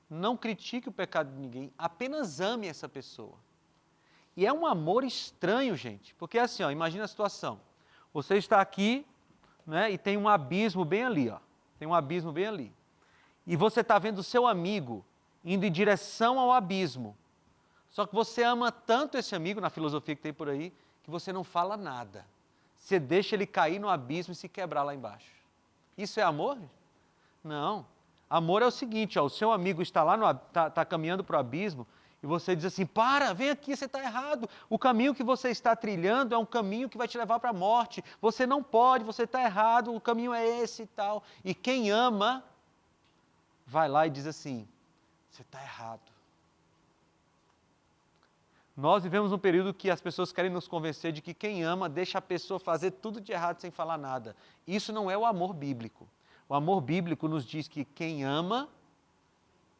S1: não critique o pecado de ninguém, apenas ame essa pessoa. E é um amor estranho, gente, porque é assim, ó, imagina a situação, você está aqui, né, e tem um abismo bem ali, ó, tem um abismo bem ali, e você está vendo o seu amigo indo em direção ao abismo, só que você ama tanto esse amigo, na filosofia que tem por aí, que você não fala nada, você deixa ele cair no abismo e se quebrar lá embaixo. Isso é amor? Não. Amor é o seguinte, ó, o seu amigo está lá, tá caminhando para o abismo, e você diz assim, vem aqui, você está errado, o caminho que você está trilhando é um caminho que vai te levar para a morte, você não pode, você está errado, o caminho é esse e tal. E quem ama, vai lá e diz assim, você está errado. Nós vivemos um período que as pessoas querem nos convencer de que quem ama deixa a pessoa fazer tudo de errado sem falar nada. Isso não é o amor bíblico. O amor bíblico nos diz que quem ama,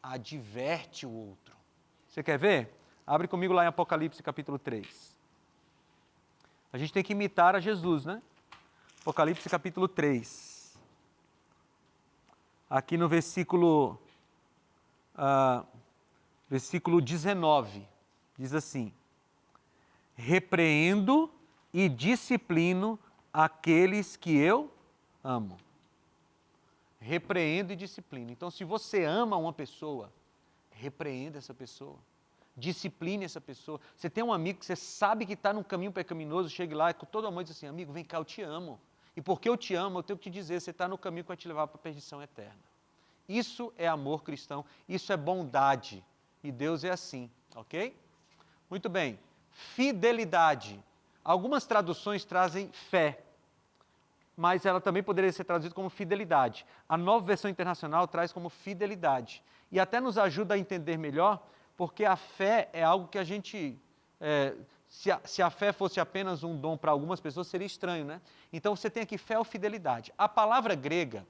S1: adverte o outro. Você quer ver? Abre comigo lá em Apocalipse capítulo 3. A gente tem que imitar a Jesus, né? Apocalipse capítulo 3. Aqui no versículo 19, diz assim, repreendo e disciplino aqueles que eu amo. Repreendo e disciplino. Então, se você ama uma pessoa, repreenda essa pessoa, discipline essa pessoa. Você tem um amigo que você sabe que está num caminho pecaminoso, chega lá e com todo amor diz assim, amigo, vem cá, eu te amo. E porque eu te amo, eu tenho que te dizer, você está no caminho que vai te levar para a perdição eterna. Isso é amor cristão, isso é bondade. E Deus é assim, ok? Muito bem. Fidelidade. Algumas traduções trazem fé, mas ela também poderia ser traduzida como fidelidade. A Nova Versão Internacional traz como fidelidade. E até nos ajuda a entender melhor, porque a fé é algo que a gente... se a fé fosse apenas um dom para algumas pessoas, seria estranho, né? Então você tem aqui fé ou fidelidade. A palavra grega,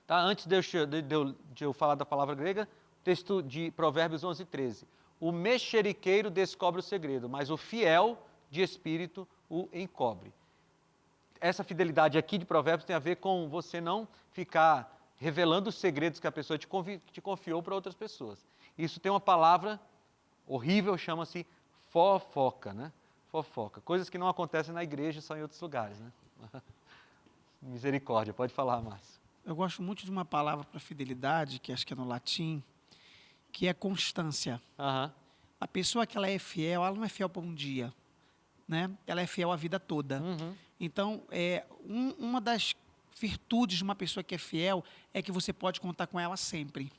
S1: tá? Antes de eu falar da palavra grega, texto de Provérbios 11:13. O mexeriqueiro descobre o segredo, mas o fiel de espírito o encobre. Essa fidelidade aqui de Provérbios tem a ver com você não ficar revelando os segredos que a pessoa te confiou para outras pessoas. Isso tem uma palavra horrível, chama-se fofoca, né? Fofoca. Coisas que não acontecem na igreja, são em outros lugares, né? Misericórdia, pode falar, Márcio.
S7: eu gosto muito de uma palavra para fidelidade, que acho que é no latim, que é constância. A pessoa que ela é fiel, ela não é fiel por um dia, né? Ela é fiel a vida toda. Então, uma das virtudes de uma pessoa que é fiel é que você pode contar com ela sempre,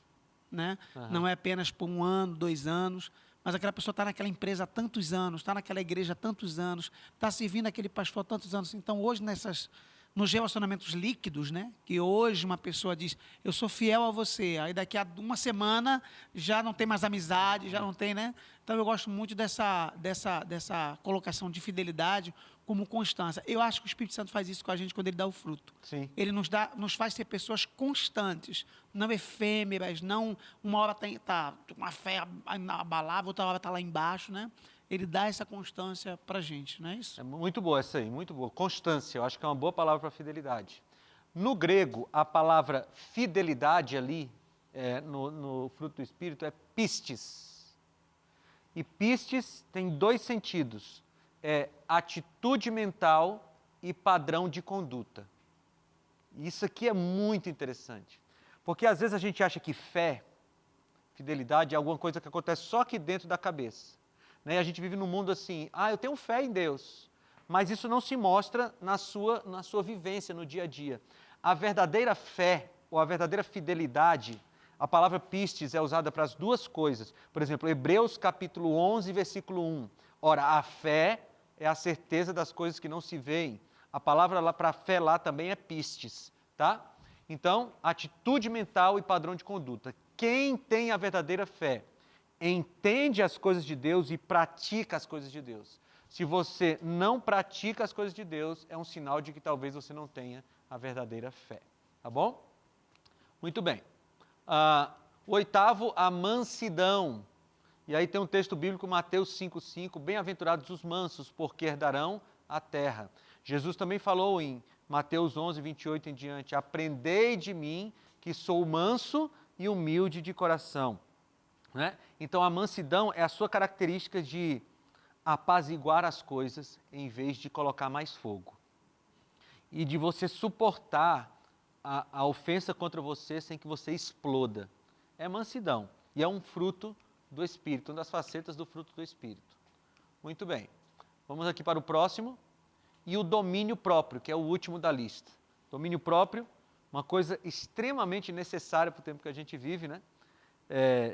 S7: né? Não é apenas por 1 ano, 2 anos, mas aquela pessoa está naquela empresa há tantos anos, está naquela igreja há tantos anos, está servindo aquele pastor há tantos anos. Então, hoje, nos relacionamentos líquidos, né? Que hoje uma pessoa diz, eu sou fiel a você, aí daqui a 1 semana já não tem mais amizade, já não tem, né? Então, eu gosto muito dessa colocação de fidelidade como constância. Eu acho que o Espírito Santo faz isso com a gente quando ele dá o fruto.
S1: Sim.
S7: Ele nos faz ser pessoas constantes, não efêmeras, não uma hora está uma fé abalável, outra hora está lá embaixo, né? Ele dá essa constância para a gente, não é isso?
S1: É muito boa essa aí, muito boa. Constância, eu acho que é uma boa palavra para fidelidade. No grego, a palavra fidelidade ali, no fruto do Espírito, é pistes. E pistes tem 2 sentidos. É atitude mental e padrão de conduta. Isso aqui é muito interessante. Porque às vezes a gente acha que fé, fidelidade, é alguma coisa que acontece só aqui dentro da cabeça. Né? A gente vive num mundo assim, eu tenho fé em Deus, mas isso não se mostra na sua vivência, no dia a dia. A verdadeira fé, ou a verdadeira fidelidade, a palavra pistes é usada para as 2 coisas. Por exemplo, Hebreus capítulo 11, versículo 1. Ora, a fé é a certeza das coisas que não se veem. A palavra lá para fé lá também é pistes, tá? Então, atitude mental e padrão de conduta. Quem tem a verdadeira fé entende as coisas de Deus e pratica as coisas de Deus. Se você não pratica as coisas de Deus, é um sinal de que talvez você não tenha a verdadeira fé. Tá bom? Muito bem. O 8º, a mansidão. E aí tem um texto bíblico, Mateus 5,5, bem-aventurados os mansos, porque herdarão a terra. Jesus também falou em Mateus 11, 28 em diante, aprendei de mim, que sou manso e humilde de coração. Né? Então, a mansidão é a sua característica de apaziguar as coisas em vez de colocar mais fogo. E de você suportar a ofensa contra você sem que você exploda. É mansidão. E é um fruto do Espírito, uma das facetas do fruto do Espírito. Muito bem. Vamos aqui para o próximo. E o domínio próprio, que é o último da lista. Domínio próprio, uma coisa extremamente necessária para o tempo que a gente vive, né?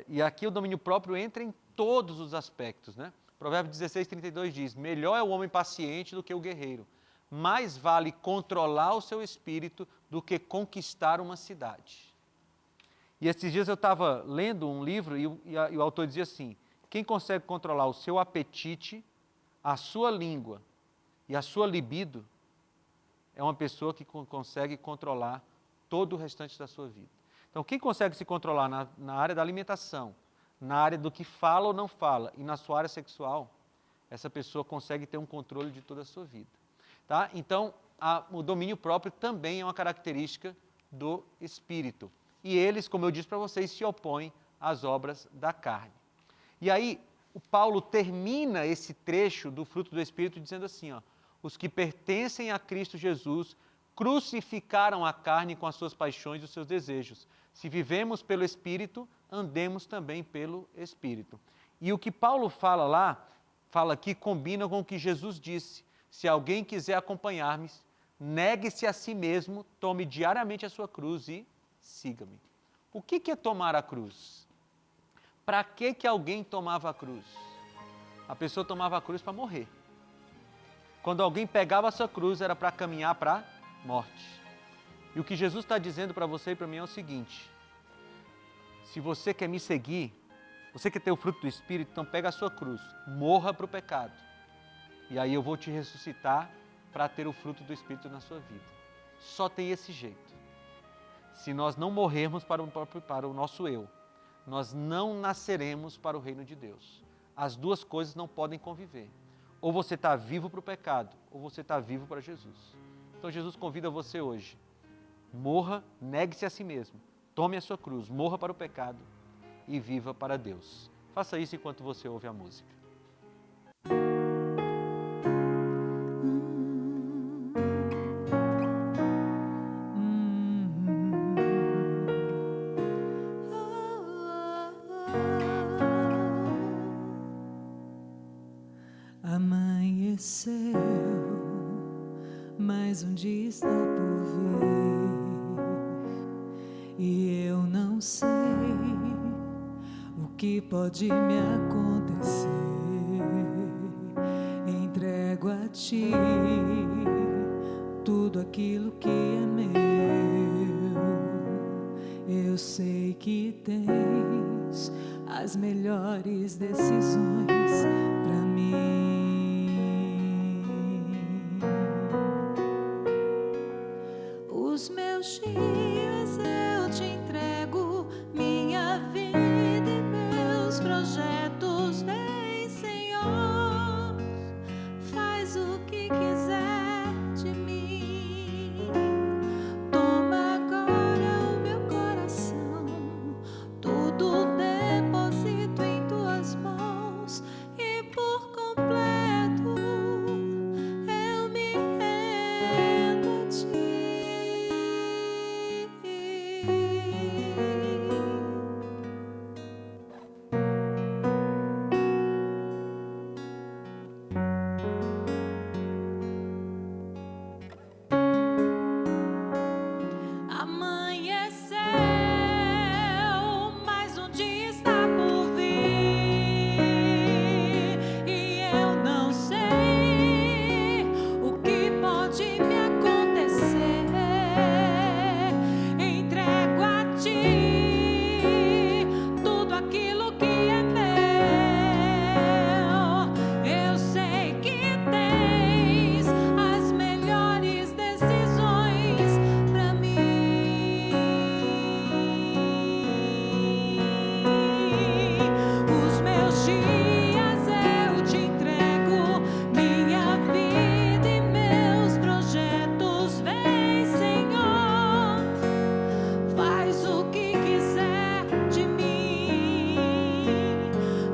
S1: E aqui o domínio próprio entra em todos os aspectos, né? Provérbios 16, 32 diz, melhor é o homem paciente do que o guerreiro. Mais vale controlar o seu espírito do que conquistar uma cidade. E esses dias eu estava lendo um livro e o autor dizia assim, quem consegue controlar o seu apetite, a sua língua e a sua libido, é uma pessoa que consegue controlar todo o restante da sua vida. Então, quem consegue se controlar na área da alimentação, na área do que fala ou não fala e na sua área sexual, essa pessoa consegue ter um controle de toda a sua vida. Tá? Então, o domínio próprio também é uma característica do Espírito. E eles, como eu disse para vocês, se opõem às obras da carne. E aí, o Paulo termina esse trecho do fruto do Espírito dizendo assim, os que pertencem a Cristo Jesus crucificaram a carne com as suas paixões e os seus desejos. Se vivemos pelo Espírito, andemos também pelo Espírito. E o que Paulo fala lá, fala aqui, combina com o que Jesus disse. Se alguém quiser acompanhar-me, negue-se a si mesmo, tome diariamente a sua cruz e siga-me. O que é tomar a cruz? Para que alguém tomava a cruz? A pessoa tomava a cruz para morrer. Quando alguém pegava essa cruz, era para caminhar para a morte. E o que Jesus está dizendo para você e para mim é o seguinte, se você quer me seguir, você quer ter o fruto do Espírito, então pega a sua cruz, morra para o pecado. E aí eu vou te ressuscitar para ter o fruto do Espírito na sua vida. Só tem esse jeito. Se nós não morrermos para o nosso eu, nós não nasceremos para o reino de Deus. As 2 coisas não podem conviver. Ou você está vivo para o pecado, ou você está vivo para Jesus. Então Jesus convida você hoje. Morra, negue-se a si mesmo. Tome a sua cruz, morra para o pecado e viva para Deus. Faça isso enquanto você ouve a música.
S8: céu, mas um dia está por vir, e eu não sei o que pode me acontecer. Entrego a ti tudo aquilo que é meu. Eu sei que tens as melhores decisões para mim. Os meus dias eu te entrego, minha vida e meus projetos. Vem, Senhor, faz o que quiser de mim. Toma agora o meu coração, tudo deposito em tuas mãos, e por completo eu me rendo a ti. Amanheceu, mas um dia está por vir, e eu não sei o que pode me acontecer. Entrego a ti tudo aquilo que é meu. Eu sei que tens as melhores decisões para mim. Os meus dias eu te entrego, minha vida e meus projetos. Vem, Senhor, faz o que quiser de mim.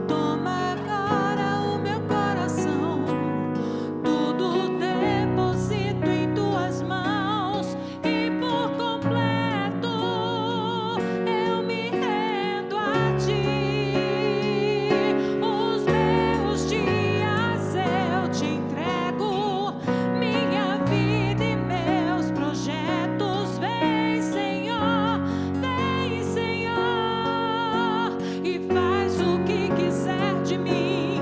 S8: Toma agora o meu coração, tudo deposito em tuas mãos, e por completo eu me rendo a ti. Os meus dias eu te entrego, minha vida e meus projetos. Vem, Senhor, e faz o que quiser de mim.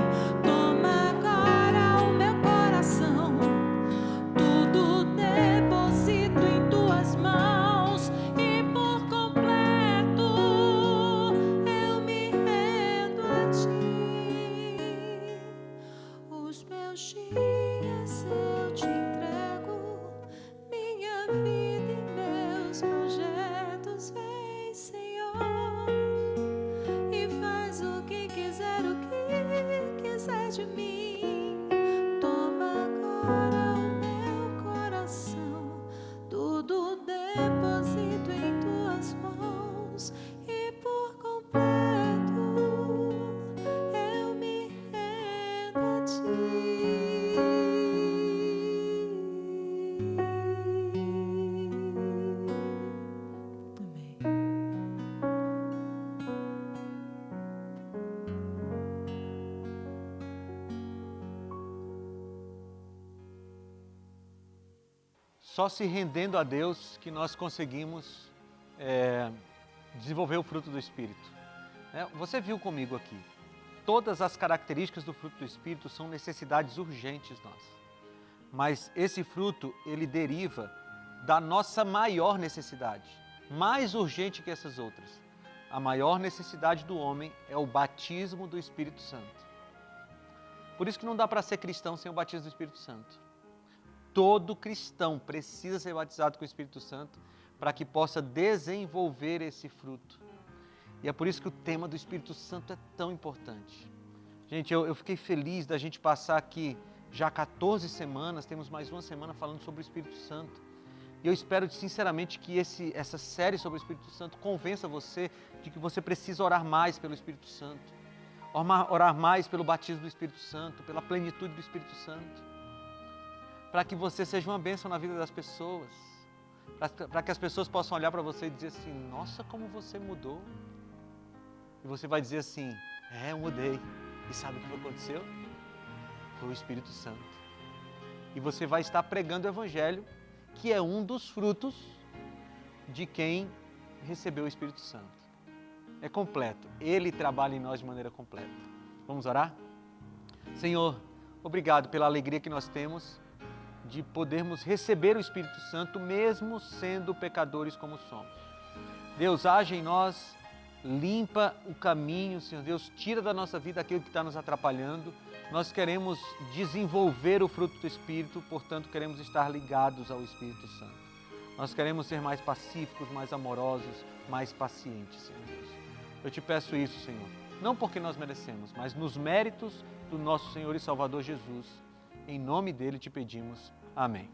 S8: Toma agora o meu coração, tudo deposito em tuas mãos, e por completo eu me rendo a ti. Os meus dias eu te entrego, minha vida e meus projetos. Vem, Senhor, e faz o que quiser de mim. Toma agora o meu coração, tudo deposito em tuas mãos, e por completo eu me rendo a ti. Amém.
S1: Só se rendendo a Deus que nós conseguimos desenvolver o fruto do Espírito. Você viu comigo aqui, todas as características do fruto do Espírito são necessidades urgentes nossas. Mas esse fruto, ele deriva da nossa maior necessidade, mais urgente que essas outras. A maior necessidade do homem é o batismo do Espírito Santo. Por isso que não dá para ser cristão sem o batismo do Espírito Santo. Todo cristão precisa ser batizado com o Espírito Santo para que possa desenvolver esse fruto. E é por isso que o tema do Espírito Santo é tão importante. Gente, eu fiquei feliz da gente passar aqui já 14 semanas, temos mais uma semana falando sobre o Espírito Santo. E eu espero sinceramente que essa série sobre o Espírito Santo convença você de que você precisa orar mais pelo Espírito Santo. Orar mais pelo batismo do Espírito Santo, pela plenitude do Espírito Santo. Para que você seja uma bênção na vida das pessoas, para que as pessoas possam olhar para você e dizer assim, nossa, como você mudou. E você vai dizer assim, eu mudei. E sabe o que aconteceu? Foi o Espírito Santo. e você vai estar pregando o Evangelho, que é um dos frutos de quem recebeu o Espírito Santo. É completo, Ele trabalha em nós de maneira completa. Vamos orar? Senhor, obrigado pela alegria que nós temos de podermos receber o Espírito Santo, mesmo sendo pecadores como somos. Deus, age em nós, limpa o caminho, Senhor Deus, tira da nossa vida aquilo que está nos atrapalhando. Nós queremos desenvolver o fruto do Espírito, portanto, queremos estar ligados ao Espírito Santo. Nós queremos ser mais pacíficos, mais amorosos, mais pacientes, Senhor Deus. Eu te peço isso, Senhor, não porque nós merecemos, mas nos méritos do nosso Senhor e Salvador Jesus. Em nome dele te pedimos. Amém.